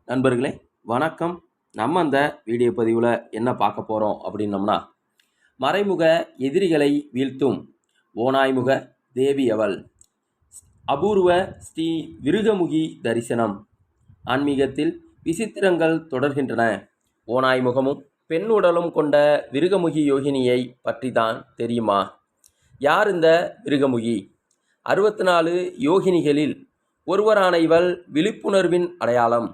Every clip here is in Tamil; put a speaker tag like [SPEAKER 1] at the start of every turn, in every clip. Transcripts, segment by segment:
[SPEAKER 1] நண்பர்களே வணக்கம். நம்ம அந்த வீடியோ பதிவில் என்ன பார்க்க போகிறோம் அப்படின்னம்னா, மறைமுக எதிரிகளை வீழ்த்தும் ஓநாய்முக தேவி அவள், அபூர்வ ஸ்ரீ விருகமுகி தரிசனம். ஆன்மீகத்தில் விசித்திரங்கள் தொடர்கின்றன. ஓநாய்முகமும் பெண் உடலும் கொண்ட விருகமுகி யோகினியை பற்றி தான் தெரியுமா? யார் இந்த விருகமுகி? 64 யோகினிகளில் ஒருவரான இவள் விழிப்புணர்வின் அடையாளம்.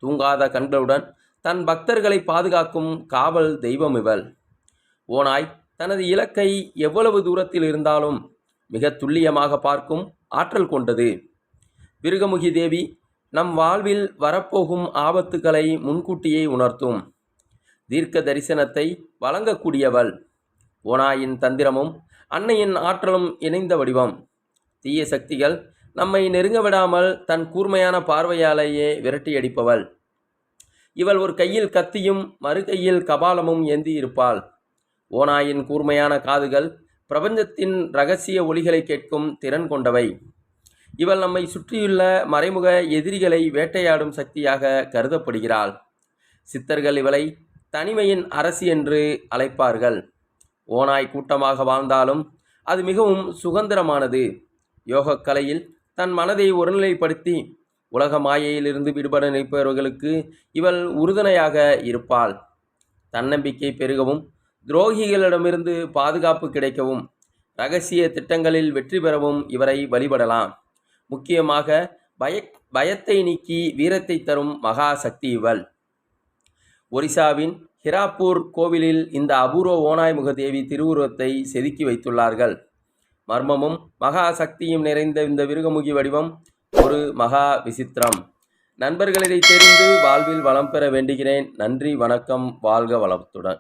[SPEAKER 1] தூங்காத கண்களுடன் தன் பக்தர்களை பாதுகாக்கும் காவல் தெய்வம் இவள். ஓநாய் தனது இலக்கை எவ்வளவு தூரத்தில் இருந்தாலும் மிக துல்லியமாக பார்க்கும் ஆற்றல் கொண்டது. விருகமுகி தேவி நம் வாழ்வில் வரப்போகும் ஆபத்துக்களை முன்கூட்டியே உணர்த்தும் தீர்க்க தரிசனத்தை வழங்கக்கூடியவள். ஓநாயின் தந்திரமும் அன்னையின் ஆற்றலும் இணைந்த வடிவம். தீய சக்திகள் நம்மை நெருங்க விடாமல் தன் கூர்மையான பார்வையாலேயே விரட்டியடிப்பவள். இவள் ஒரு கையில் கத்தியும் மறு கையில் கபாலமும் ஏந்தி இருப்பாள். ஓநாயின் கூர்மையான காதுகள் பிரபஞ்சத்தின் இரகசிய ஒலிகளை கேட்கும் திறன் கொண்டவை. இவள் நம்மை சுற்றியுள்ள மறைமுக எதிரிகளை வேட்டையாடும் சக்தியாக கருதப்படுகிறாள். சித்தர்கள் இவளை தனிமையின் அரசி என்று அழைப்பார்கள். ஓநாய் கூட்டமாக வாழ்ந்தாலும் அது மிகவும் சுதந்திரமானது. யோகக்கலையில் தன் மனதை ஒருநிலைப்படுத்தி உலக மாயையிலிருந்து விடுபட நினைப்பவர்களுக்கு இவள் உறுதுணையாக இருப்பாள். தன்னம்பிக்கை பெருகவும் துரோகிகளிடமிருந்து பாதுகாப்பு கிடைக்கவும் இரகசிய திட்டங்களில் வெற்றி பெறவும் இவரை வழிபடலாம். முக்கியமாக பயத்தை நீக்கி வீரத்தை தரும் மகா சக்தி இவள். ஒரிசாவின் ஹிராப்பூர் கோவிலில் இந்த அபூர்வ ஓநாய்முக தேவி திருவுருவத்தை செதுக்கி வைத்துள்ளார்கள். மர்மமும் மகா சக்தியும் நிறைந்த இந்த விருகமுகி வடிவம் ஒரு மகா விசித்திரம். நண்பர்கள், இதை தெரிந்து வாழ்வில் வளம் பெற வேண்டுகிறேன். நன்றி, வணக்கம், வாழ்க வளத்துடன்.